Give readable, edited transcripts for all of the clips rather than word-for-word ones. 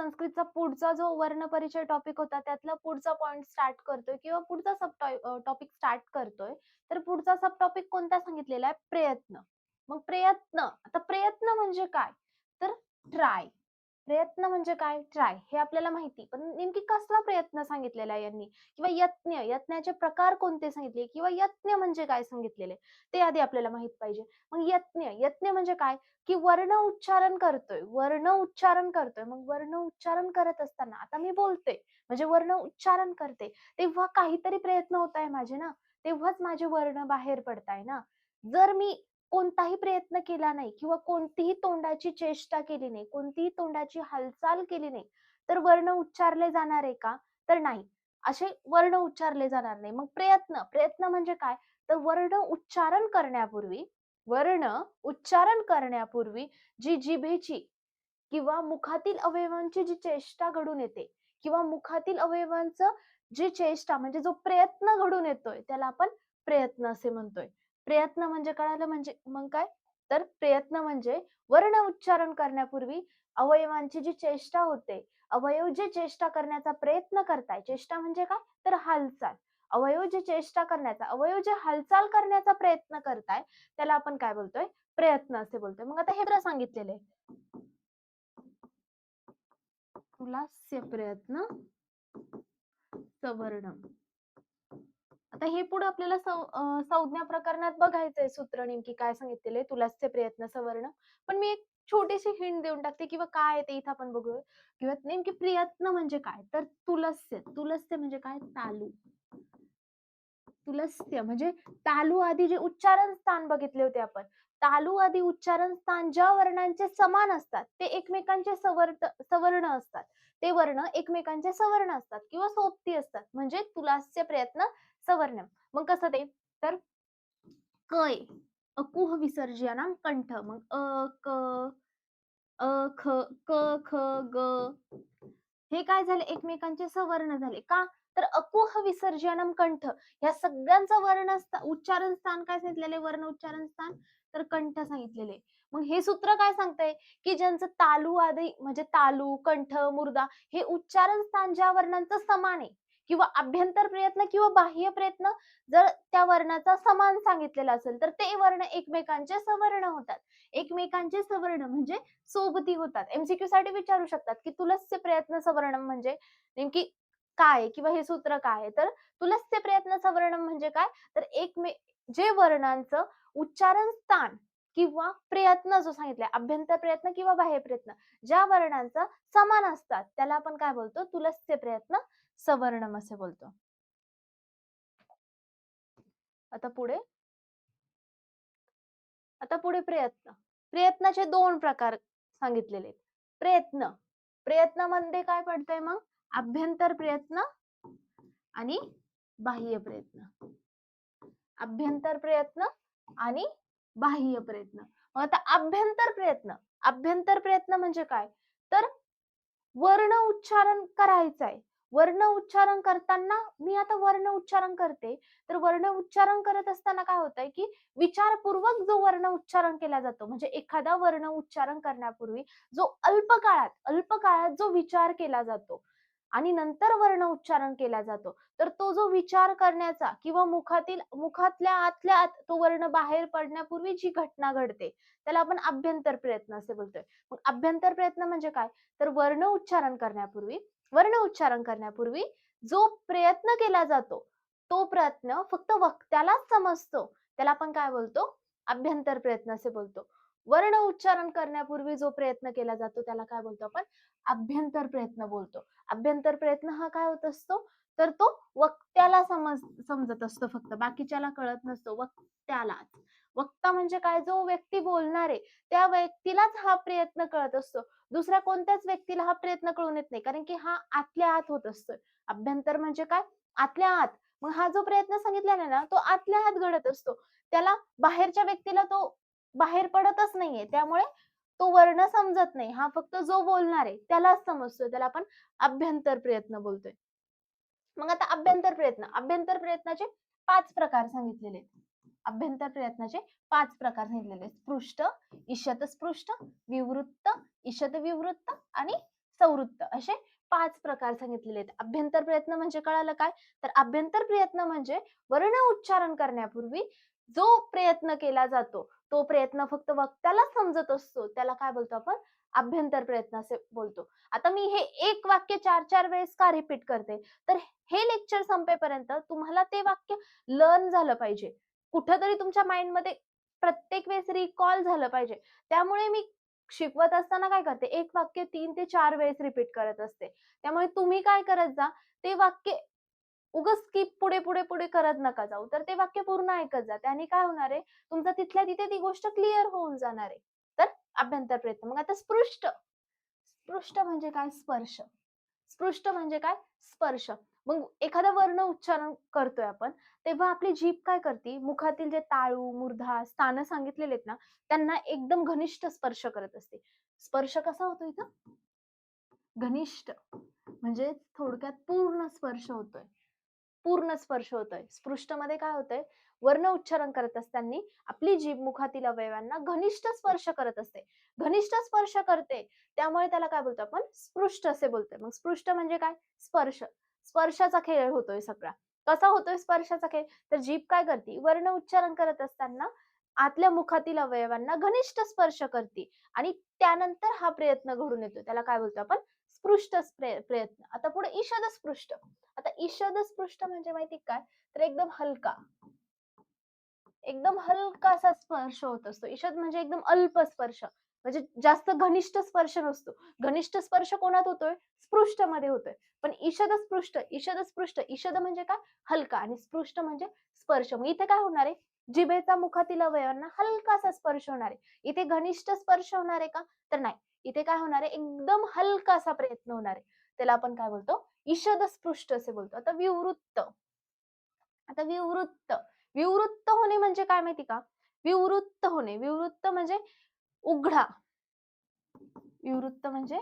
संस्कृतचा पुढचा जो वर्णपरिचय टॉपिक होता त्यातला पुढचा पॉइंट स्टार्ट करतोय किंवा पुढचा सब टॉपिक स्टार्ट करतोय. तर पुढचा सब टॉपिक कोणता सांगितलेला आहे? प्रयत्न. मग प्रयत्न, आता प्रयत्न म्हणजे काय? तर ट्राय. प्रयत्न म्हणजे काय? ट्राय. हे आपल्याला माहिती. पण नेमकी कसला प्रयत्न सांगितलेला आहे यांनी? किंवा यत्न, यत्नाचे प्रकार कोणते सांगितले किंवा यत्न म्हणजे काय सांगितलेले? ते आधी आपल्याला माहित पाहिजे. मग यत्न, यत्न म्हणजे काय? की वर्ण उच्चारण करतोय, वर्ण उच्चारण करतोय. मग वर्ण उच्चारण करत असताना आता मी बोलते, म्हणजे वर्ण उच्चारण करते, तेव्हा काहीतरी प्रयत्न होत आहे माझे ना, तेव्हाच माझे वर्ण बाहेर पडताय ना. जर मी कोणताही प्रयत्न केला नाही किंवा कोणतीही तोंडाची चेष्टा केली नाही, कोणतीही तोंडाची हालचाल केली नाही, तर वर्ण उच्चारले जाणार आहे का? तर नाही. असे वर्ण उच्चारले जाणार नाही. मग प्रयत्न, प्रयत्न म्हणजे काय? तर वर्ण उच्चारण करण्यापूर्वी जी जिभेची किंवा मुखातील अवयवांची जी चेष्टा घडून येते किंवा मुखातील अवयवांचं जी चेष्टा म्हणजे जो प्रयत्न घडून येतोय त्याला आपण प्रयत्न असे म्हणतोय. प्रयत्न म्हणजे कळालं म्हणजे मग काय? तर प्रयत्न म्हणजे वर्ण उच्चारण करण्यापूर्वी अवयवांची जी चेष्टा होते, अवयव जे चेष्टा करण्याचा प्रयत्न करताय, चेष्टा म्हणजे काय? तर हालचाल. अवयव जे हालचाल करण्याचा प्रयत्न करताय त्याला आपण काय बोलतोय? प्रयत्न असे बोलतोय. मग आता हे बरं सांगितलेलं तुलास्य प्रयत्न सवर्णम. आता हे पुढे आपल्याला संज्ञा प्रकरणात बघायचंय सूत्र नेमकी काय सांगितलेले तुलास्य प्रयत्न सवर्ण. पण मी एक छोटीशी हिंट देऊन टाकते किंवा काय ते इथं आपण बघूया. किंवा नेमकी प्रयत्न म्हणजे काय? तर तुलस्य, तुलस्य म्हणजे काय? तालू. तुलस्य म्हणजे तालू आधी जे उच्चारण स्थान बघितले होते आपण. तालू आधी उच्चारण स्थान ज्या वर्णांचे समान असतात ते एकमेकांचे सवर्ण असतात. ते वर्ण एकमेकांचे सवर्ण असतात किंवा सोबती असतात. म्हणजे तुलास्य प्रयत्न सवर्ण. मग कसं ते? तर कय अकुह विसर्जनम कंठ. मग क अ ख क ख ग हे काय झाले? एकमेकांचे सवर्ण झाले. का? तर अकुह विसर्जनम कंठ या सगळ्यांचं उच्चारण स्थान काय सांगितलेले? वर्ण उच्चारण स्थान तर कंठ सांगितलेले. मग हे सूत्र काय सांगतंय? की ज्यांचं तालू आदी म्हणजे तालू, कंठ, मुर्दा हे उच्चारण स्थान ज्या वर्णांचं समान आहे किंवा अभ्यंतर प्रयत्न किंवा बाह्य प्रयत्न जर त्या वर्णाचा समान सांगितलेला असेल तर ते वर्ण एकमेकांचे सवर्ण होतात. एकमेकांचे सवर्ण म्हणजे सोबती होतात. एमसीक्यू साठी विचारू शकतात की तुलस्य प्रयत्न सवर्णम म्हणजे नेमकी काय किंवा हे सूत्र काय आहे? तर तुलस्य प्रयत्न सवर्णम म्हणजे काय? तर जे वर्णांचं उच्चारण स्थान किंवा प्रयत्न जो सांगितलाय अभ्यंतर प्रयत्न किंवा बाह्य प्रयत्न ज्या वर्णांचा समान असतात त्याला आपण काय बोलतो? तुलस्य प्रयत्न सवर्णम असे बोलतो. आता पुढे प्रयत्न. प्रयत्नाचे दोन प्रकार सांगितलेले आहेत. प्रयत्न. प्रयत्नामध्ये काय पडतंय मग? अभ्यंतर प्रयत्न आणि बाह्य प्रयत्न. अभ्यंतर प्रयत्न आणि बाह्य प्रयत्न. मग आता अभ्यंतर प्रयत्न. अभ्यंतर प्रयत्न म्हणजे काय? तर वर्ण उच्चारण करायचंय. वर्ण उच्चारण करताना मी आता वर्ण उच्चारण करते. तर वर्ण उच्चारण करत असताना काय होतंय की विचारपूर्वक जो वर्ण उच्चारण केला जातो म्हणजे एखादा वर्ण उच्चारण करण्यापूर्वी जो अल्प काळात जो विचार केला जातो आणि नंतर वर्ण उच्चारण केला जातो तर तो जो विचार करण्याचा किंवा मुखातल्या आतल्या आत तो वर्ण बाहेर पडण्यापूर्वी जी घटना घडते त्याला आपण अभ्यंतर प्रयत्न असे बोलतोय. मग अभ्यंतर प्रयत्न म्हणजे काय? तर वर्ण उच्चारण करण्यापूर्वी जो प्रयत्न केला जातो तो प्रयत्न फक्त वक्त्यालाच समजतो त्याला आपण काय बोलतो? अभ्यंतर प्रयत्न असे बोलतो. वर्ण उच्चारण करण्यापूर्वी जो प्रयत्न केला जातो त्याला काय बोलतो आपण? अभ्यंतर प्रयत्न बोलतो. अभ्यंतर प्रयत्न हा काय होत असतो? तर तो वक्त्याला समजत असतो फक्त बाकीच्याला कळत नसतो. वक्ता म्हणजे काय? जो व्यक्ती बोलणार आहे त्या व्यक्तीलाच हा प्रयत्न कळत असतो. दुसऱ्या कोणत्याच व्यक्तीला हा प्रयत्न कळून येत नाही कारण की हा आतल्या आत होत असतो. अभ्यंतर म्हणजे काय? आतल्या आत. मग हा जो प्रयत्न सांगितलेला ना तो आतल्या आत घडत असतो. त्याला बाहेरच्या व्यक्तीला तो बाहेर पडतच नाहीये. त्यामुळे तो वर्ण समजत नाही. हा फक्त जो बोलणार आहे त्यालाच समजतो. त्याला आपण अभ्यंतर प्रयत्न बोलतोय. मग आता अभ्यंतर प्रयत्नाचे 5 प्रकार सांगितलेले आहेत. अभ्यंतर प्रयत्नाचे 5 प्रकार सांगितलेले आहेत. स्पृष्ट, ईषत स्पृष्ट, विवृत्त, ईषत विवृत्त आणि संवृत्त असे 5 प्रकार सांगितलेले आहेत. अभ्यंतर प्रयत्न म्हणजे कळालं काय? तर अभ्यंतर प्रयत्न म्हणजे वर्ण उच्चारण करण्यापूर्वी जो प्रयत्न केला जातो, तो प्रयत्न फक्त वक्त्याला समजत असतो. त्याला काय बोलतो आपण? अभ्यंतर प्रयत्न असे बोलतो. आता मी हे एक वाक्य 4-4 वेळेस का रिपीट करते? तर हे लेक्चर संपेपर्यंत तुम्हाला ते वाक्य लर्न झालं पाहिजे. कुठेतरी तुमच्या माइंडमध्ये प्रत्येक वेळेस रिकॉल झालं पाहिजे. त्यामुळे मी शिकवत असताना काय करते, एक वाक्य 3 ते 4 वेळेस रिपीट करत असते. त्यामुळे तुम्ही काय करत जा, ते वाक्य उगाच स्किप पुढे करत नका जाऊ. तर ते वाक्य पूर्ण ऐकत जा. त्याने काय होणार आहे, तुमचं तिथल्या तिथे ती गोष्ट क्लिअर होऊन जाणार आहे. तर अभ्यंतर प्रयत्न. मग आता स्पृष्ट. स्पृष्ट म्हणजे काय? स्पर्श. स्पृष्ट म्हणजे काय? स्पर्श. मग एखादा वर्ण उच्चारण करतोय आपण, तेव्हा आपली जीभ काय करते, मुखातील जे ताळू, मूर्धा, स्थानं सांगितलेले आहेत ना, त्यांना एकदम घनिष्ठ स्पर्श करत असते. स्पर्श कसा होतो इथं? घनिष्ठ. म्हणजे थोडक्यात पूर्ण स्पर्श होतोय. पूर्ण स्पर्श होतोय. स्पृष्टमध्ये काय होतंय? वर्ण उच्चारण करत असताना आपली जीभ मुखातील अवयवांना घनिष्ठ स्पर्श करत असते. घनिष्ठ स्पर्श करते. त्यामुळे त्याला काय बोलतो आपण? स्पृष्ट असे बोलतोय. मग स्पृष्ट म्हणजे काय? स्पर्श. स्पर्शाचा खेळ होतोय सगळा. कसा होतोय स्पर्शाचा खेळ? तर जीभ काय करते? वर्ण उच्चारण करत असताना आतल्या मुखातील अवयवांना घनिष्ठ स्पर्श करते आणि त्यानंतर हा प्रयत्न घडून येतो. त्याला काय बोलतो आपण? स्पृष्ट प्रयत्न. आता पुढे ईषद स्पृष्ट. आता ईषद स्पृष्ट म्हणजे माहिती काय? तर एकदम हलका. एकदम हलकासा स्पर्श होत असतो. ईषद म्हणजे एकदम अल्प स्पर्श. म्हणजे जास्त घनिष्ठ स्पर्श नसतो. घनिष्ठ स्पर्श कोणात होतोय? स्पृष्टमध्ये होतोय. पण ईषद स्पृष्ट, ईषद स्पृष्ट, ईषद म्हणजे काय? हलका आणि स्पृष्ट म्हणजे स्पर्श. मग इथे काय होणार आहे? जिभेचा मुखातील अवयवांना हलकासा स्पर्श होणार आहे. इथे घनिष्ठ स्पर्श होणार आहे का? तर नाही. इथे काय होणार आहे? एकदम हलकासा प्रयत्न होणार आहे. त्याला आपण काय बोलतो? ईषद स्पृष्ट असे बोलतो. आता विवृत्त. आता विवृत्त. विवृत्त होणे म्हणजे काय माहिती का? विवृत्त होणे. विवृत्त म्हणजे उघडा. विवृत्त म्हणजे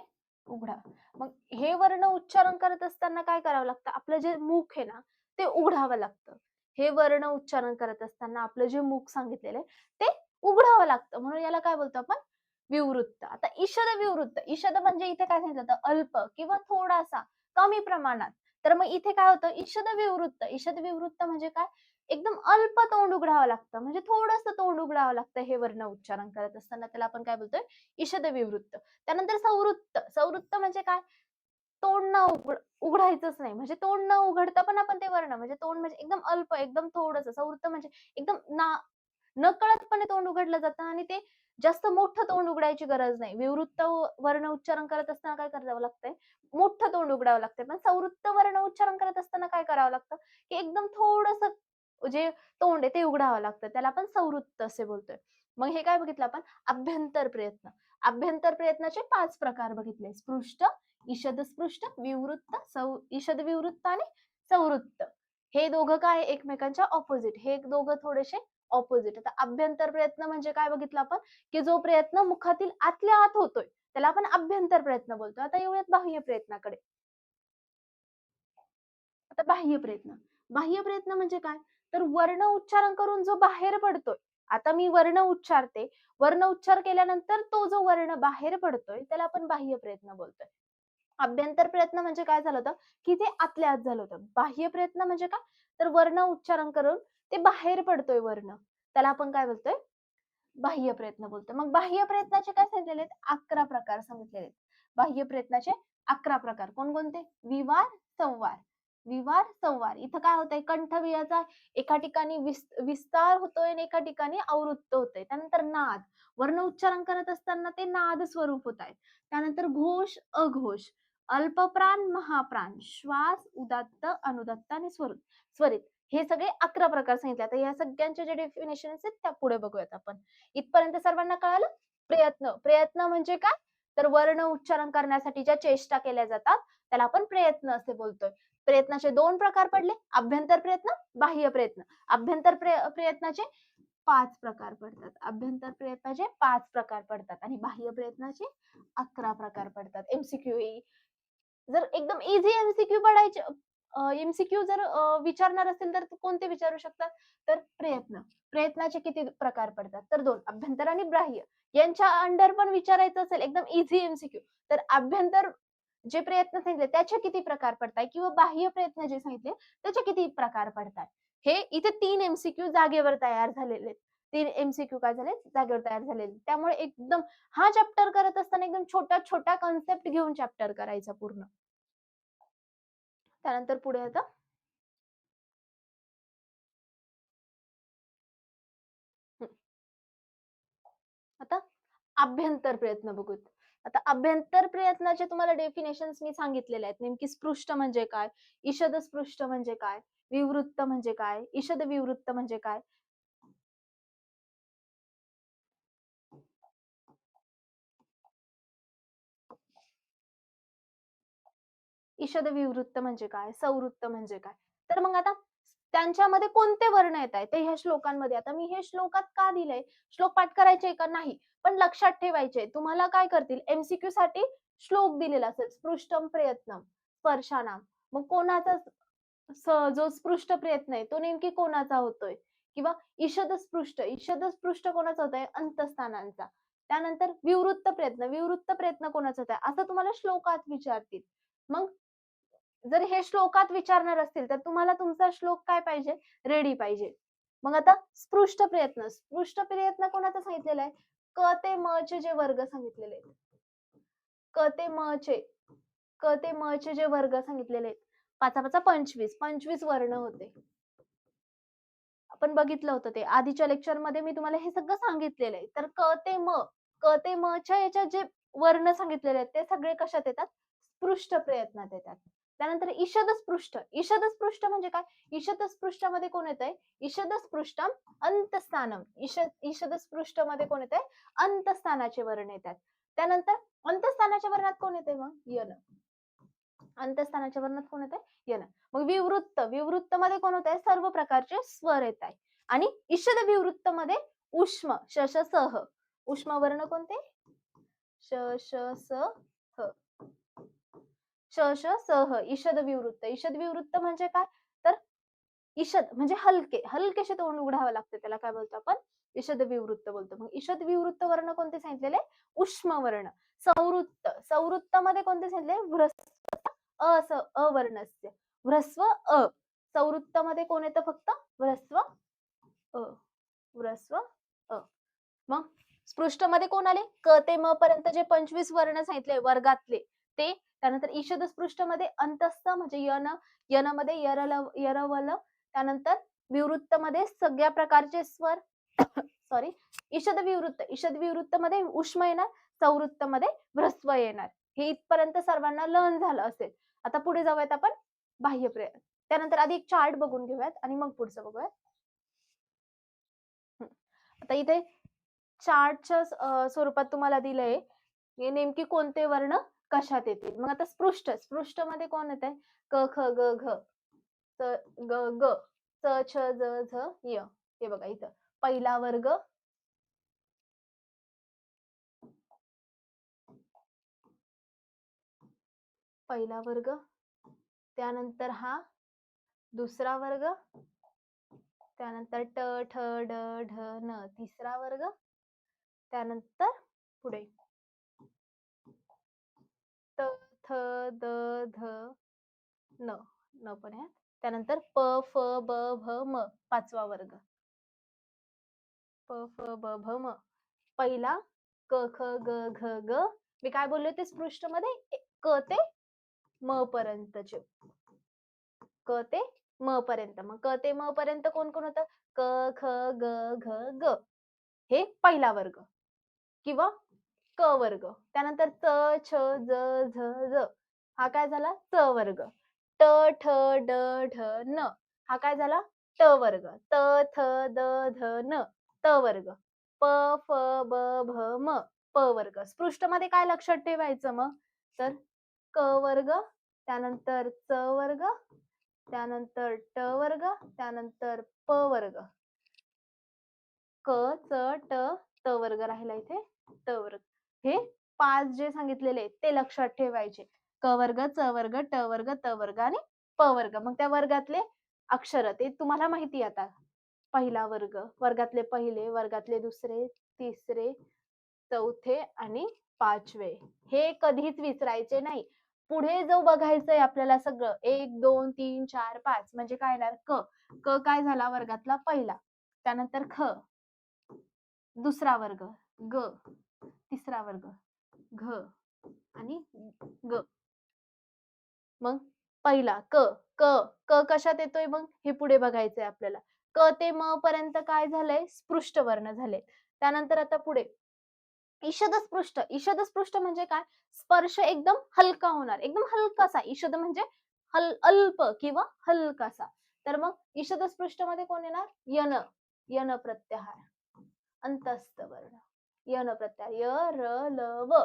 उघडा. मग हे वर्ण उच्चारण करत असताना काय करावं लागतं? आपलं जे मुख आहे ना, ते उघडावं लागतं. हे वर्ण उच्चारण करत असताना आपलं जे मुख सांगितलेलं आहे, ते उघडावं लागतं. म्हणून याला काय बोलतो आपण? विवृत्त. आता ईषद विवृत्त. ईषद म्हणजे इथे काय सांगितलं होतं? अल्प किंवा थोडासा, कमी प्रमाणात. तर मग इथे काय होतं? ईषद विवृत्त. ईषद विवृत्त म्हणजे काय? एकदम अल्प तोंड उघडावं लागतं. म्हणजे थोडंसं तोंड उघडावं लागतं हे वर्ण उच्चारण करत असताना. त्याला आपण काय बोलतोय? ईषद विवृत्त. त्यानंतर संवृत्त. संवृत्त म्हणजे काय? तोंड न उघडायचंच नाही. म्हणजे तोंड न उघडता पण आपण ते वर्ण म्हणजे तोंड म्हणजे एकदम अल्प, एकदम थोडंसं. संवृत्त म्हणजे एकदम नकळतपणे तोंड उघडलं जातं आणि ते जास्त मोठं तोंड उघडायची गरज नाही. विवृत्त वर्ण उच्चारण करत असताना काय करावं लागतंय? मोठं तोंड उघडावं लागतंय. पण संवृत्त वर्ण उच्चारण करत असताना काय करावं लागतं? की एकदम थोडंसं जे तोंड आहे ते उघडावं लागतं. त्याला आपण संवृत्त असे बोलतोय. मग हे काय बघितलं आपण? अभ्यंतर प्रयत्न. अभ्यंतर प्रयत्नाचे 5 प्रकार बघितले. स्पृष्ट, ईषद स्पृष्ट, विवृत्त, ईषद विवृत्त आणि संवृत्त. हे दोघं काय एकमेकांच्या ऑपोजिट. हे दोघं थोडेसे ऑपोजिट. आता अभ्यंतर प्रयत्न म्हणजे काय बघितलं आपण? की जो प्रयत्न मुखातील आतल्या आत होतोय, त्याला आपण अभ्यंतर प्रयत्न बोलतो. आता येऊयात बाह्य प्रयत्नाकडे. आता बाह्य प्रयत्न. बाह्य प्रयत्न म्हणजे काय? तर वर्ण उच्चारण करून जो बाहेर पडतोय. आता मी वर्ण उच्चारते. वर्ण उच्चार केल्यानंतर तो जो वर्ण बाहेर पडतोय, त्याला आपण बाह्य प्रयत्न बोलतोय. अभ्यंतर प्रयत्न म्हणजे काय झालं होतं, की ते आतल्या आत झालं होतं. बाह्य प्रयत्न म्हणजे काय? तर वर्ण उच्चारण करून ते बाहेर पडतोय वर्ण. त्याला आपण काय बोलतोय? बाह्य प्रयत्न बोलतोय. मग बाह्य प्रयत्नाचे काय सांगितलेले आहेत? 11 प्रकार सांगितलेले आहेत. बाह्य प्रयत्नाचे 11 प्रकार. कोणकोणते? विवार, संवार. विवार, संवार. इथं काय होतंय? कंठबिळाचा एका ठिकाणी विस्तार होतोय आणि एका ठिकाणी अवृत्त होतंय. त्यानंतर नाद. वर्ण उच्चारण करत असताना ते नाद स्वरूप होत आहेत. त्यानंतर घोष, अघोष. अल्पप्राण, महाप्राण. श्वास, उदात्त, अनुदात्त आणि स्वरित. हे सगळे 11 प्रकार सांगितले. आता या सगळ्यांचे जे डेफिनेशन्स आहेत त्या पुढे बघूयात आपण. इथपर्यंत सर्वांना कळालं? प्रयत्न. प्रयत्न म्हणजे काय? तर वर्ण उच्चारण करण्यासाठी ज्या चेष्टा केल्या जातात, त्याला आपण प्रयत्न असे बोलतोय. प्रयत्नाचे 2 प्रकार पडले. अभ्यंतर प्रयत्न, बाह्य प्रयत्न. अभ्यंतर प्रयत्नाचे 5 प्रकार पडतात. अभ्यंतर प्रयत्नाचे 5 प्रकार पडतात आणि बाह्य प्रयत्नाचे 11 प्रकार पडतात. एमसीक्यू जर एकदम इझी एमसीक्यू पडायचे एमसीक्यू जर विचारणार असेल तर कोणते विचारू शकतात? तर प्रयत्न. प्रयत्नाचे किती प्रकार पडतात? तर 2 अभ्यंतर आणि बाह्य. यांच्या अंडर पण विचारायचं असेल एकदम इझी एमसीक्यू तर अभ्यंतर जे प्रयत्न सांगितले त्याचे किती प्रकार पडतात किंवा बाह्य प्रयत्न जे सांगितले त्याचे किती प्रकार पडतात. हे इथे 3 MCQ जागेवर तयार झालेले आहेत. 3 MCQ काय झाले जागेवर तयार झालेले. त्यामुळे एकदम हा चॅप्टर करत असताना एकदम छोट्या छोट्या कॉन्सेप्ट घेऊन चॅप्टर करायचा पूर्ण. त्यानंतर पुढे आता आता अभ्यंतर प्रयत्न बघूत. आता अभ्यंतर प्रयत्नाचे तुम्हाला डेफिनेशन्स मी सांगितलेले आहेत. नेमकी स्पृष्ट म्हणजे काय, ईषद स्पृष्ट म्हणजे काय, विवृत्त म्हणजे काय, ईषद विवृत्त म्हणजे काय. ईषद विवृत्त म्हणजे काय, सवृत्त म्हणजे काय. तर मग आता त्यांच्यामध्ये कोणते वर्ण येत आहेत ते ह्या श्लोकांमध्ये. आता मी हे श्लोकात का दिलंय, श्लोक पाठ करायचे का नाही, पण लक्षात ठेवायचे. तुम्हाला काय करतील MCQ साठी श्लोक दिलेला असेल, स्पृष्टम प्रयत्नम स्पर्शानाम. मग कोणाचा जो स्पृष्ट प्रयत्न आहे तो नेमकी कोणाचा होतोय, किंवा ईषद स्पृष्ट कोणाचा होतोय, अंतस्थानांचा. त्यानंतर विवृत्त प्रयत्न कोणाचा होतोय असं तुम्हाला श्लोकात विचारतील. मग जर हे श्लोकात विचारणार असतील तर तुम्हाला तुमचा श्लोक काय पाहिजे, रेडी पाहिजे. मग आता स्पृष्ट प्रयत्न कोणाचा सांगितलेला आहे, क ते म चे जे वर्ग सांगितलेले आहेत, क ते म चे जे वर्ग सांगितलेले आहेत, 5 5 25 25 वर्ण होते. आपण बघितलं होतं ते आधीच्या लेक्चर मध्ये मी तुम्हाला हे सगळं सांगितलेलं आहे. तर क ते म च्या याच्यात जे वर्ण सांगितलेले आहेत ते सगळे कशात येतात, स्पृष्ट प्रयत्नात येतात. त्यानंतर ईषद स्पृष्ट म्हणजे काय, ईषद स्पृष्टामध्ये कोण येतंय, ईषद स्पृष्टम अंतस्थानम. ईषद स्पृष्ट मध्ये कोण येतंय, अंतस्थानाचे वर्ण येतात. त्यानंतर अंतस्थानाच्या वर्णात कोण येते मग, यन. अंतस्थानाच्या वर्णात कोण येते, यन. मग विवृत्त मध्ये कोण होत आहे, सर्व प्रकारचे स्वर येत आहे. आणि ईषद विवृत्त मध्ये उष्म सह उष्म वर्ण कोणते, श सह ईषद विवृत्त म्हणजे काय, तर ईषद म्हणजे हलकेसे तोंड उघडावं लागतं, त्याला काय बोलतो आपण, ईषद विवृत्त बोलतो. मग ईषद विवृत्त वर्ण कोणते सांगितलेले, उष्म वर्ण. सवृत्त मध्ये कोणते सांगितले, अवर्णस्य ह्रस्व अ. सवृत्त मध्ये कोण येतं, फक्त ह्रस्व अ. मग स्पृष्ट मध्ये कोण आले, क ते म पर्यंत जे 25 वर्ण सांगितले वर्गातले ते. त्यानंतर ईषद स्पृष्ट मध्ये अंतस्थ म्हणजे यन मध्ये यरवल. त्यानंतर विवृत्त मध्ये सगळ्या प्रकारचे स्वर सॉरी. ईषद विवृत्त मध्ये उष्म येणार, सवृत्त मध्ये ह्रस्व येणार. हे इथपर्यंत सर्वांना लर्न झालं असेल. आता पुढे जाऊयात आपण बाह्य प्रयत्न. त्यानंतर आधी एक चार्ट बघून घेऊयात आणि मग पुढचं बघूयात. आता इथे चार्टच्या स्वरूपात तुम्हाला दिलंय नेमकी कोणते वर्ण कशात येतील. मग आता स्पृष्ट मध्ये कोण येते, क ख ग घ ग ग च छ ज झ य. हे बघा इथं पहिला वर्ग, त्यानंतर हा दुसरा वर्ग, त्यानंतर ट ठ ड ढ न तिसरा वर्ग, त्यानंतर पुढे त थ द ध न पण आहे. त्यानंतर प फ ब भ म पाचवा वर्ग, प फ ब भ म. पहिला क ख ग घ ग. मी काय बोलले ते स्पृष्ट मध्ये क ते म पर्यंतचे, क ते म पर्यंत. मग क ते म पर्यंत कोण कोण होतं, क ख ग घ ग. हे पहिला वर्ग किंवा क वर्ग. त्यानंतर च छ ज झ ज हा काय झाला, च वर्ग. ट ठ ड ढ न हा काय झाला, ट वर्ग. त थ द ध न त वर्ग. प फ ब भ म प वर्ग. स्पृष्ट मध्ये काय लक्षात ठेवायचं मग, तर क वर्ग, त्यानंतर च वर्ग, त्यानंतर ट वर्ग, त्यानंतर प वर्ग. क च ट त वर्ग राहिला इथे, त वर्ग. हे 5 जे सांगितलेले ते लक्षात ठेवायचे. क वर्ग, च वर्ग, ट वर्ग, त वर्ग आणि प वर्ग. मग त्या वर्गातले अक्षर ते तुम्हाला माहिती आता. पहिला वर्ग, वर्गातले पहिले, वर्गातले दुसरे, तिसरे, चौथे आणि पाचवे. हे कधीच विसरायचे नाही. पुढे जो बघायचंय आपल्याला सगळं 1, 2, 3, 4, 5 म्हणजे काय येणार क. क काय झाला वर्गातला पहिला. त्यानंतर ख, दुसरा वर्ग, ग, तिसरा वर्ग, घ आणि ग. मग पहिला क, क, क कशात येतोय मग हे पुढे बघायचंय आपल्याला. क ते म पर्यंत काय झालंय स्पृष्ट वर्ण झाले. त्यानंतर आता पुढे ईषद स्पृष्ट. ईषद स्पृष्ट म्हणजे काय? स्पर्श एकदम हलका होणार, एकदम हलकासा. ईषद म्हणजे अल्प किंवा हलकासा. तर मग ईषद स्पृष्ट मध्ये कोण येणार? यन. यन प्रत्याहार. अंतस्थ वर्ण. यन प्रत्याहार. य, र, ल, व.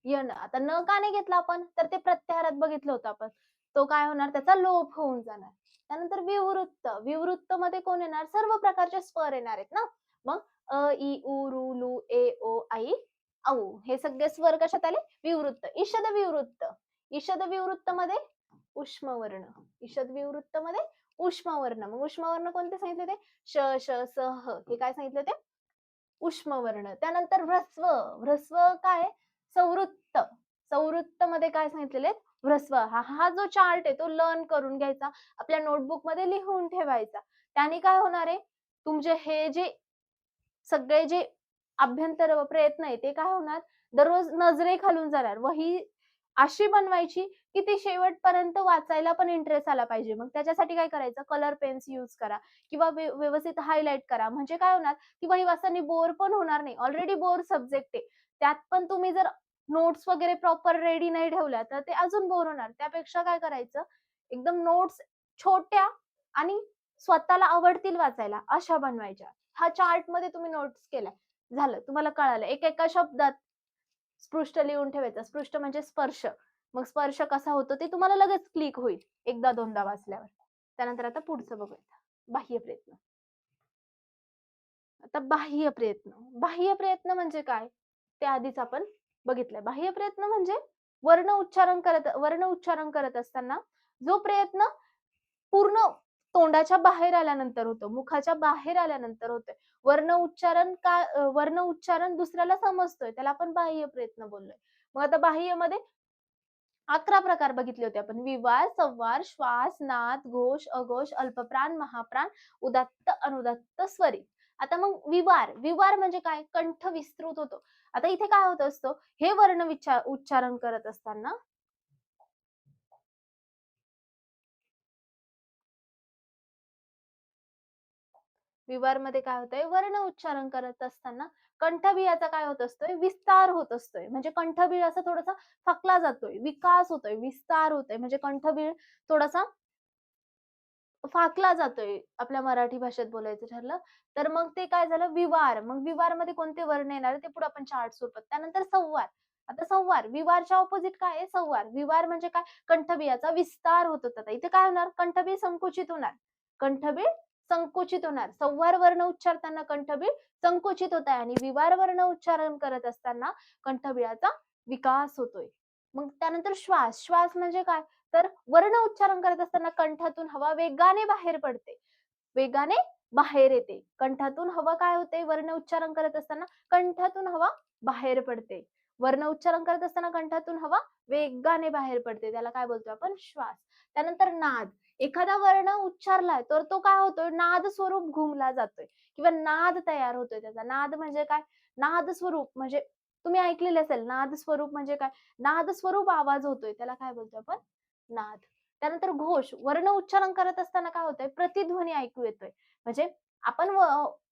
यन. आता न का नाही घेतला आपण? तर ते प्रत्याहारात बघितलं होतं आपण. तो काय होणार? त्याचा लोप होऊन जाणार. त्यानंतर विवृत्त. विवृत्त मध्ये कोण येणार? सर्व प्रकारचे स्वर येणार आहेत ना. मग अ, इ, उ, रू, लू, ए, ओ, आई, औ. हे सगळे स्वर कशात आले? विवृत्त. ईषद विवृत्त. ईषद विवृत्त मध्ये उष्म वर्ण. ईषद विवृत्त मध्ये उष्म वर्ण. मग उष्म वर्ण कोणते सांगितले ते? श, श, स, ह. हे काय सांगितले ते? उष्म वर्ण. त्यानंतर ह्रस्व. ह्रस्व काय? संवृत्त. संवृत्त मध्ये काय सांगितलेले? ह्रस्व. हा जो चार्ट आहे तो लर्न करून घ्यायचा. आपल्या नोटबुक मध्ये लिहून ठेवायचा. त्याने काय होणार आहे? तुमचे हे जे सगळे जे अभ्यंतर प्रयत्न आहे ते काय होणार? दररोज नजरे खालून जाणार. वही अशी बनवायची की ती शेवटपर्यंत वाचायला पण इंटरेस्ट आला पाहिजे. मग त्याच्यासाठी काय करायचं? कलर पेन्स यूज करा किंवा व्यवस्थित हायलाइट करा. म्हणजे काय होणार? ती वही वाचताना बोर पण होणार नाही. ऑलरेडी बोर सब्जेक्ट आहे. त्यात पण तुम्ही जर नोट्स वगैरे प्रॉपर रेडी नाही ठेवल्या तर ते अजून बोर होणार. त्यापेक्षा काय करायचं? एकदम नोट्स छोट्या आणि स्वतःला आवडतील वाचायला अशा बनवायच्या. हा चार्ट मध्ये तुम्ही नोट्स केलाय. झालं. तुम्हाला कळालं. एका शब्दात स्पृष्ट लिहून ठेवायचं. स्पृष्ट म्हणजे स्पर्श. मग स्पर्श कसा होतो ते तुम्हाला लगेच क्लिक होईल. एकदा दोनदा वाचल्यावर. त्यानंतर आता पुढचं बघूया. बाह्य प्रयत्न. आता बाह्य प्रयत्न. बाह्य प्रयत्न म्हणजे काय? ते आधीच आपण बघितलंय. बाह्य प्रयत्न म्हणजे वर्ण उच्चारण करत असताना जो प्रयत्न पूर्ण तोंडाच्या बाहेर आल्यानंतर होतो, मुखाच्या बाहेर आल्यानंतर होतोय. वर्ण उच्चारण दुसऱ्याला समजतोय. त्याला आपण बाह्य प्रयत्न बोललोय. मग आता बाह्यमध्ये 11 प्रकार बघितले होते आपण. विवार, संवार, श्वास, नाद, घोष, अघोष, अल्पप्राण, महाप्राण, उदात्त, अनुदात्त, स्वरित. आता मग विवार. विवार म्हणजे काय? कंठ विस्तृत होतो. आता इथे काय होत असतं? हे वर्ण उच्चारण करत असताना विवारमध्ये काय होतंय? वर्ण उच्चारण करत असताना कंठबिळाचा काय होत असतोय? विस्तार होत असतोय. म्हणजे कंठबिळ असा थोडासा थकला जातोय, विकास होतोय, विस्तार होतोय. म्हणजे कंठबिळ थोडासा फाकला जातोय. आपल्या मराठी भाषेत बोलायचं ठरलं तर मग ते काय झालं? विवार. मग विवारमध्ये कोणते वर्ण येणार ते पुढे आपण चार्ट स्वरूपात. त्यानंतर संवार. आता संवार. विवारच्या ऑपोजिट काय आहे? संवार. विवार म्हणजे काय? कंठबिळाचा विस्तार होत होता. इथे काय होणार? कंठबिळ संकुचित होणार. कंठबिळ संकुचित होणार. संवार वर्ण उच्चारताना कंठबिळ संकुचित होत आहे आणि विवार वर्ण उच्चारण करत असताना कंठबिळाचा विकास होतोय. मग त्यानंतर श्वास. श्वास म्हणजे काय? तर वर्ण उच्चारण करत असताना कंठातून हवा वेगाने बाहेर पडते. वेगाने बाहेर येते. कंठातून हवा काय होते? वर्ण उच्चारण करत असताना कंठातून हवा बाहेर पडते. वर्ण उच्चारण करत असताना कंठातून हवा वेगाने बाहेर पडते. त्याला काय बोलतो आपण? श्वास. त्यानंतर नाद. एखादा वर्ण उच्चारलाय तर तो काय होतोय? नाद स्वरूप घुमला जातोय किंवा नाद तयार होतोय त्याचा. नाद म्हणजे काय? नाद स्वरूप म्हणजे तुम्ही ऐकलेले असेल. नाद स्वरूप म्हणजे काय? नाद स्वरूप आवाज होतोय. त्याला काय बोलतो आपण? नाद. त्यानंतर घोष. वर्ण उच्चारण करत असताना काय होतंय? प्रतिध्वनी ऐकू येतोय. म्हणजे आपण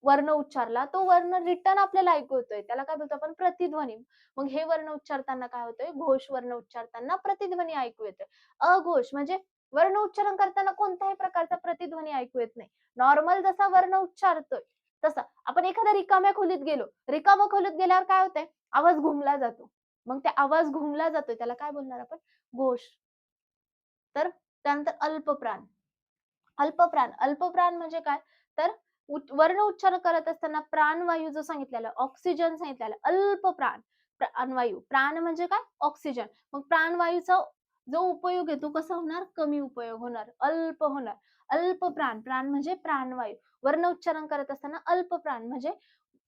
वर्ण उच्चारला, तो वर्ण रिटर्न आपल्याला ऐकू येतोय. त्याला काय बोलतो आपण? प्रतिध्वनी. मग हे वर्ण उच्चारताना काय होतंय? घोष वर्ण उच्चारताना प्रतिध्वनी ऐकू येतोय. अघोष म्हणजे वर्ण उच्चारण करताना कोणत्याही प्रकारचा प्रतिध्वनी ऐकू येत नाही. नॉर्मल जसा वर्ण उच्चारतोय तसा. आपण एखाद्या रिकाम्या खोलीत गेलो. रिकाम्या खोलीत गेल्यावर काय होतंय? आवाज घुमला जातो. मग ते आवाज घुमला जातोय त्याला काय बोलणार आपण? घोष. तर त्यानंतर अल्पप्राण. अल्पप्राण. अल्पप्राण म्हणजे काय? तर वर्ण उच्चार करत असताना प्राणवायू जो सांगितलेला, ऑक्सिजन सांगितलेला, अल्पप्राण. प्राणवायू. प्राण म्हणजे काय? ऑक्सिजन. मग प्राणवायूचा जो उपयोग आहे तो कसा होणार? कमी उपयोग होणार, अल्प होणार. अल्पप्राण. प्राण म्हणजे प्राणवायू. वर्ण उच्चारण करत असताना अल्पप्राण म्हणजे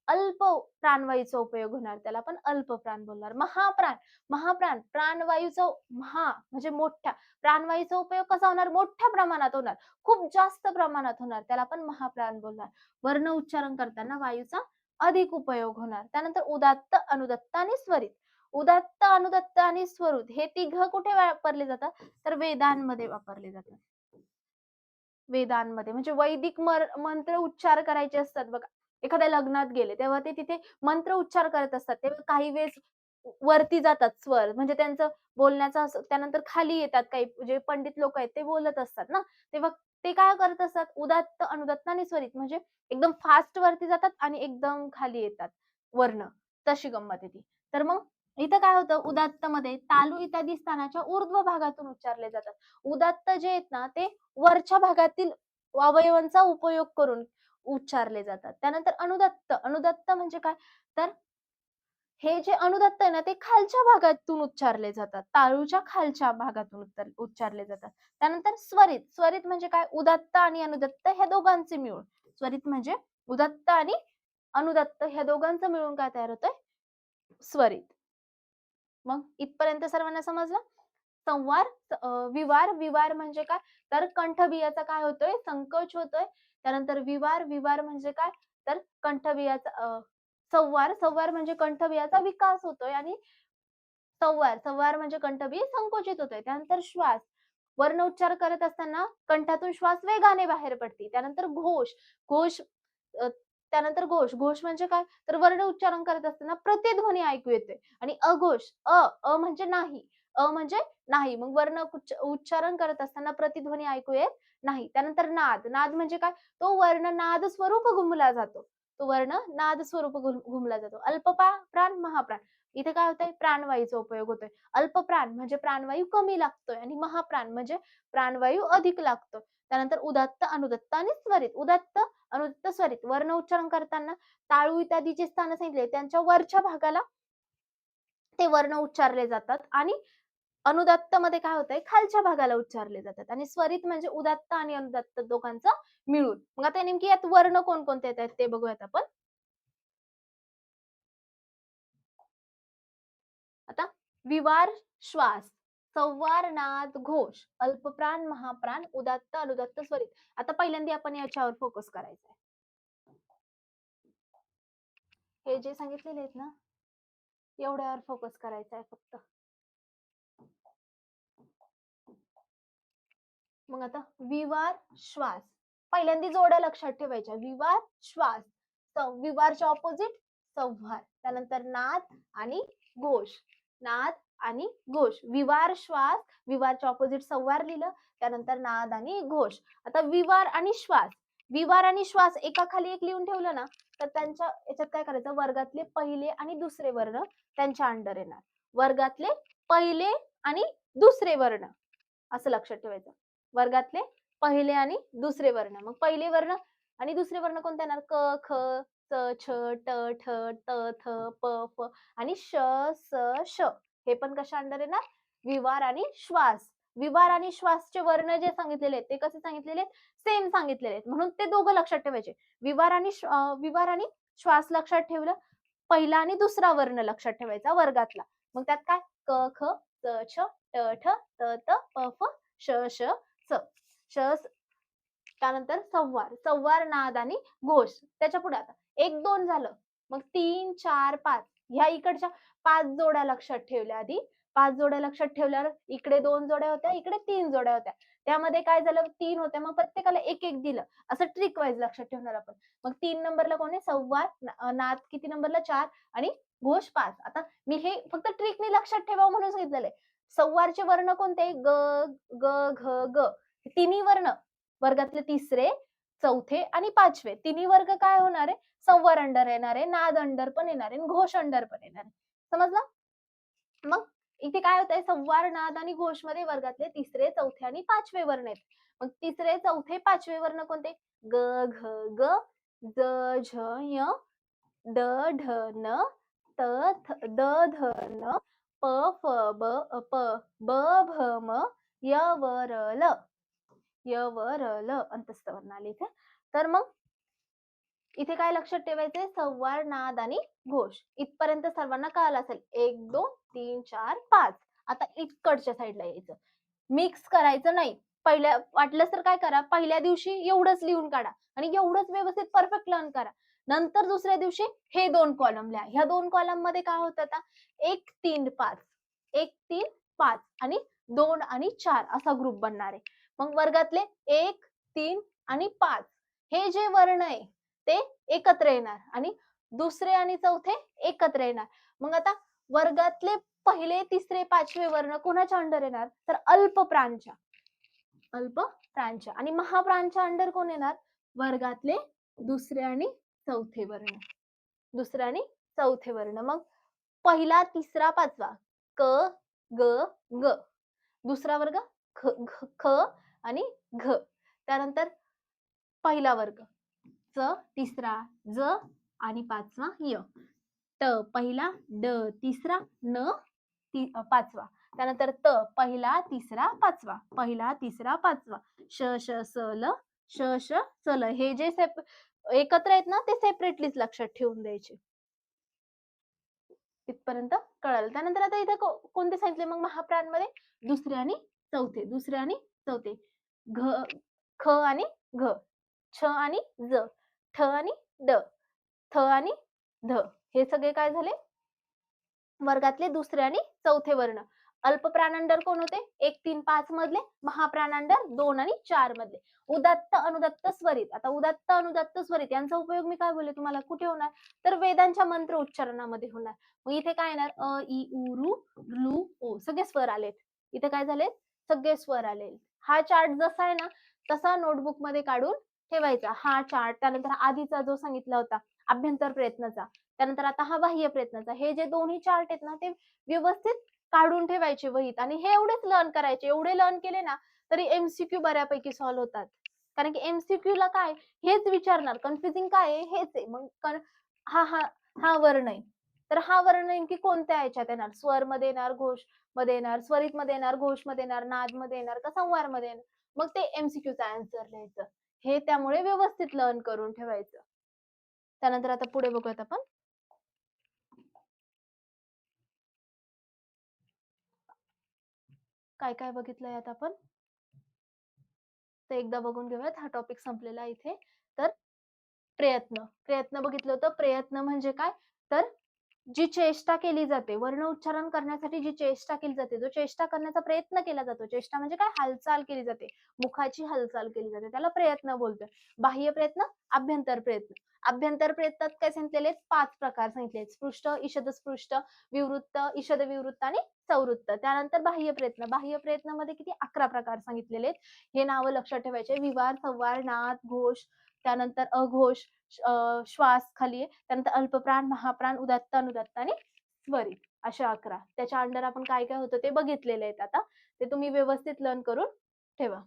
अल्प प्राणवायूचा उपयोग होणार, त्याला आपण अल्प प्राण बोलणार. महाप्राण, महाप्राण प्राणवायूचा म्हणजे मोठ्या प्राणवायूचा उपयोग कसा होणार, मोठ्या प्रमाणात होणार, खूप जास्त प्रमाणात होणार, त्याला आपण महाप्राण बोलणार. वर्ण उच्चारण करताना वायूचा अधिक उपयोग होणार. त्यानंतर उदात्त, अनुदात्त आणि स्वरित. उदात्त, अनुदात्त आणि स्वरित हे तिघ कुठे वापरले जातात, तर वेदांमध्ये वापरले जातात. वेदांमध्ये म्हणजे वैदिक मंत्र उच्चार करायचे असतात बघा. एखाद्या लग्नात गेले तेव्हा ते तिथे मंत्र उच्चार करत असतात, तेव्हा काही वेळेस वरती जातात स्वर, म्हणजे त्यांचं बोलण्याचा त्यानंतर खाली येतात, काही जे पंडित लोक आहेत ते बोलत असतात ना, तेव्हा ते काय करत असतात, उदात्त, अनुदात्त आणि स्वरित म्हणजे एकदम फास्ट वरती जातात आणि एकदम खाली येतात वर्ण, तशी गंमत आहे ती. तर मग इथं काय होतं, उदात्त मध्ये तालु इत्यादी स्थानाच्या ऊर्ध्व भागातून उच्चारले जातात. उदात्त जे आहेत ना ते वरच्या भागातील अवयवांचा उपयोग करून उच्चारले जातात. त्यानंतर अनुदात्त, अनुदात्त म्हणजे काय, तर हे जे अनुदात्त आहे ना ते खालच्या भागातून उच्चारले जातात, ताळूच्या खालच्या भागातून उच्चारले जातात. त्यानंतर स्वरित, स्वरित म्हणजे काय, उदात्त आणि अनुदात्त ह्या दोघांचे मिळून. स्वरित म्हणजे उदात्त आणि अनुदात्त ह्या दोघांचं मिळून काय तयार होतंय, स्वरित. मग इथपर्यंत सर्वांना समजलं. संवार, विवार, विवार म्हणजे काय, तर कंठबियाचा काय होतोय, संकोच होतोय. त्यानंतर विवार, विवार म्हणजे काय, तर कंठबियाचा संवार, संवार म्हणजे कंठबियाचा विकास होतोय आणि संवार, संवार म्हणजे कंठबी संकोचित होतोय. त्यानंतर श्वास, वर्ण उच्चार करत असताना कंठातून श्वास वेगाने बाहेर पडते. त्यानंतर घोष, घोष त्यानंतर घोष, घोष म्हणजे काय, तर वर्ण उच्चारण करत असताना प्रतिध्वनी ऐकू येतोय. आणि अघोष, अ म्हणजे नाही, अ म्हणजे नाही, मग वर्ण उच्चारण करत असताना प्रतिध्वनी ऐकू येत नाही. त्यानंतर नाद, नाद म्हणजे काय, तो वर्ण नाद स्वरूप घुमला जातो, तो वर्ण नाद स्वरूप घुमला जातो. प्राण, महाप्राण, इथे काय होतंय, प्राणवायूचा उपयोग होतोय. अल्पप्राण म्हणजे प्राणवायू कमी लागतोय आणि महाप्राण म्हणजे प्राणवायू अधिक लागतोय. त्यानंतर उदात्त, अनुदात्त आणि स्वरित. उदात्त, अनुदात्त, स्वरित वर्ण उच्चारण करताना ताळू इत्यादीची स्थान सांगितले, त्यांच्या वरच्या भागाला ते वर्ण उच्चारले जातात आणि अनुदात्त मध्ये काय होतंय, खालच्या भागाला उच्चारले जातात. आणि स्वरित म्हणजे उदात्त आणि अनुदात्त दोघांचं मिळून. मग आता नेमकी यात वर्ण कोणकोणते येतात ते बघूयात आपण. आता विवार, श्वास, संवार, नाद, घोष, अल्पप्राण, महाप्राण, उदात्त, अनुदात्त, स्वरित. आता पहिल्यांदा आपण याच्यावर फोकस करायचा आहे. हे जे सांगितलेले आहेत ना, एवढ्यावर फोकस करायचा आहे फक्त. मग आता विवार, श्वास, पहिल्यांदा जोड्या लक्षात ठेवायच्या. विवार, श्वास, विवारच्या ऑपोजिट संवार. त्यानंतर नाद आणि घोष, नाद आणि घोष. विवार, श्वास, विवारच्या ऑपोजिट संवार लिहिलं, त्यानंतर नाद आणि घोष. आता विवार आणि श्वास, विवार आणि श्वास एका खाली एक लिहून ठेवलं ना, तर त्यांच्या याच्यात काय करायचं, वर्गातले पहिले आणि दुसरे वर्ण त्यांच्या अंडर येणार. वर्गातले पहिले आणि दुसरे वर्ण असं लक्षात ठेवायचं. वर्गातले पहिले आणि दुसरे वर्ण. मग पहिले वर्ण आणि दुसरे वर्ण कोणते येणार, क, ख, च, छ, ट, ठ, त, थ, प, फ आणि श, स, श. हे पण कशा अंडर येणार, विवार आणि श्वास. विवार आणि श्वासचे वर्ण जे सांगितलेले आहेत ते कसे सांगितलेले आहेत, सेम सांगितलेले आहेत, म्हणून ते दोघं लक्षात ठेवायचे. विवार आणि श्वास लक्षात ठेवलं, पहिला आणि दुसरा वर्ण लक्षात ठेवायचा वर्गातला. मग त्यात काय, क, ख, च, छ, ट, ठ, त, त, प, फ, श, श, स. त्यानंतर संवार, संवार, नाद आणि घोष. त्याच्या पुढे आता 1, 2 झालं, मग 3, 4, 5 ह्या इकडच्या 5 जोड्या लक्षात ठेवल्या आधी. 5 जोड्या लक्षात ठेवल्यावर इकडे 2 जोड्या होत्या, इकडे 3 जोड्या होत्या. त्यामध्ये काय झालं, 3 होत्या, मग प्रत्येकाला एक एक दिलं, असं ट्रिक वाईज लक्षात ठेवणार आपण. मग 3 नंबरला कोण आहे, संवार, नाद किती नंबरला, 4 आणि घोष 5. आता मी हे फक्त ट्रिकने लक्षात ठेवावं म्हणून सांगितलेलं आहे. संवारचे वर्ण कोणते, ग, ग, घ, ग. तिन्ही वर्ण वर्गातले तिसरे, चौथे आणि पाचवे तिन्ही वर्ग काय होणार आहे, संवार अंडर येणार आहे, नाद अंडर पण येणार आहे, घोष अंडर पण येणार आहे. समजलं. मग इथे काय होतंय, संवार, नाद आणि घोष मध्ये वर्गातले तिसरे, चौथे आणि पाचवे वर्ण आहेत. मग तिसरे, चौथे, पाचवे वर्ण कोणते, ग, घ, ग, ज, झ, य, ड, ढ, न, त, थ, द, ध, न, प, फ, ब, प, ब, भ, म, य, व, र, ल. य, व, र, ल अंतस्थ वर्ण आले इथे. तर मग इथे काय लक्षात ठेवायचंय? संवार, नाद आणि घोष. इथपर्यंत सर्वांना कळालं असेल. 1, 2, 3, 4, 5. आता इकडच्या साईडला यायचं. मिक्स करायचं नाही. पहिल्या वाटलंच तर काय करा, पहिल्या दिवशी एवढंच लिहून काढा आणि एवढंच व्यवस्थित परफेक्ट लर्न करा. नंतर दुसऱ्या दिवशी हे 2 कॉलम लिहा. ह्या 2 कॉलम मध्ये काय होतं आता 1, 3, 5. 1, 3, 5 आणि 2 आणि 4 असा ग्रुप बनणार आहे. मग वर्गातले 1, 3 आणि 5 हे जे वर्ण आहे ते एकत्र येणार आणि दुसरे आणि चौथे एकत्र येणार. मग आता वर्गातले पहिले, तिसरे, पाचवे वर्ण कोणाच्या अंडर येणार? तर अल्पप्राणच्या. अल्पप्राणच्या आणि महाप्राणच्या अंडर कोण येणार? वर्गातले दुसरे आणि चौथे वर्ण. दुसरे आणि चौथे वर्ण. मग पहिला, तिसरा, पाचवा क, ग, ग. दुसरा वर्ग ख, ख आणि घ. त्यानंतर पहिला वर्ग च, तिसरा ज आणि पाचवा य. ट पहिला, ड तिसरा, न पाचवा. त्यानंतर त पहिला, तिसरा, पाचवा. पहिला, तिसरा, पाचवा. श, श, स, ल, श, श, स, ल. हे जे एकत्र आहेत ना ते सेपरेटलीच लक्षात ठेवून द्यायचे. तिथपर्यंत कळालं. त्यानंतर आता इथे कोणते सांगितले मग महाप्राणमध्ये? दुसरे आणि चौथे. दुसरे आणि चौथे. घ, ख आणि घ, छ आणि ज, ठ आणि ड, थ आणि ध. हे सगळे काय झाले? वर्गातले दुसरे आणि चौथे वर्ण. अल्पप्राण अंडर कोण होते? 1, 3, 5 मधले. महाप्राण अंडर 2 आणि 4 मधले. उदात्त, अनुदात्त, स्वरित. आता उदात्त, अनुदात्त, स्वरित यांचा उपयोग मी काय बोलले तुम्हाला कुठे होणार? तर वेदांच्या मंत्र उच्चारणामध्ये होणार. मग इथे काय येणार? अ, इ, उ, रू, लू, ओ सगळे स्वर आलेत. इथे काय झाले? सगळे स्वर आले. हा चार्ट जसा आहे ना तसा नोटबुक मध्ये काढून ठेवायचा. हा चार्ट, त्यानंतर आधीचा जो सांगितला होता अभ्यंतर प्रयत्नाचा, त्यानंतर आता हा बाह्य प्रयत्नाचा, हे जे दोन्ही चार्ट आहेत ना ते व्यवस्थित काढून ठेवायचे वहीत आणि हे एवढेच लर्न करायचे. एवढे लर्न केले ना तरी एमसीक्यू बऱ्यापैकी सॉल्व्ह होतात. कारण की एमसीक्यू ला काय हेच विचारणार, कन्फ्युजिंग काय आहे हेच आहे. मग हा हा हा वर्ण आहे तर हा वर्ण नेमकी कोणत्या याच्यात येणार? स्वर मध्ये येणार, घोष मध्ये येणार, स्वरित मध्ये येणार, घोष मध्ये येणार, नाद मध्ये येणार का संवार मध्ये येणार? मग ते एमसीक्यूचा आन्सर लिहायचं. हे त्यामुळे व्यवस्थित लर्न करून ठेवायचं. त्यानंतर आता पुढे बघूयात आपण. काय काय बघितलंय आता आपण ते एकदा बघून घेऊयात. हा टॉपिक संपलेला आहे इथे. तर प्रयत्न प्रयत्न बघितलं होतं. प्रयत्न म्हणजे काय? तर जी चेष्टा केली जाते, वर्ण उच्चारण करण्यासाठी जी चेष्टा केली जाते, जो चेष्टा करण्याचा प्रयत्न केला जातो. चेष्टा म्हणजे काय? हालचाल केली जाते, मुखाची हालचाल केली जाते, त्याला प्रयत्न बोलतोय. बाह्य प्रयत्न, अभ्यंतर प्रयत्न. अभ्यंतर प्रयत्नात काय सांगितलेले? 5 प्रकार सांगितले. स्पृष्ट, ईषद स्पृष्ट, विवृत्त, ईषद विवृत्त आणि संवृत्त. त्यानंतर बाह्य प्रयत्न. बाह्य प्रयत्नामध्ये किती? 11 प्रकार सांगितलेले आहेत. हे नावं लक्षात ठेवायचे. विवार, संवार, नाद, घोष, त्यानंतर अघोष, श्वास खाली, त्यानंतर अल्पप्राण, महाप्राण, उदात्त, अनुदात्त आणि स्वरित. अशा 11. त्याच्या अंडर आपण काय काय होतं ते बघितलेले आहेत. आता ते तुम्ही व्यवस्थित लर्न करून ठेवा.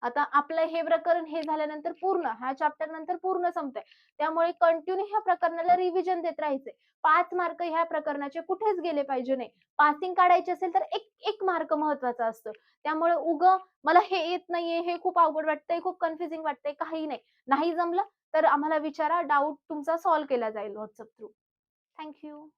आता आपलं हे प्रकरण हे झाल्यानंतर पूर्ण ह्या चॅप्टर नंतर पूर्ण संपतंय. त्यामुळे कंटिन्यू ह्या प्रकरणाला रिव्हिजन देत राहायचंय. 5 मार्क ह्या प्रकरणाचे कुठेच गेले पाहिजे नाही. पासिंग काढायची असेल तर एक मार्क महत्वाचा असतो. त्यामुळे मला हे येत नाहीये, हे खूप अवघड वाटतंय, खूप कन्फ्युजिंग वाटतंय, काही नाही. नाही जमलं तर आम्हाला विचारा, डाऊट तुमचा सॉल्व्ह केला जाईल WhatsApp थ्रू. Thank you.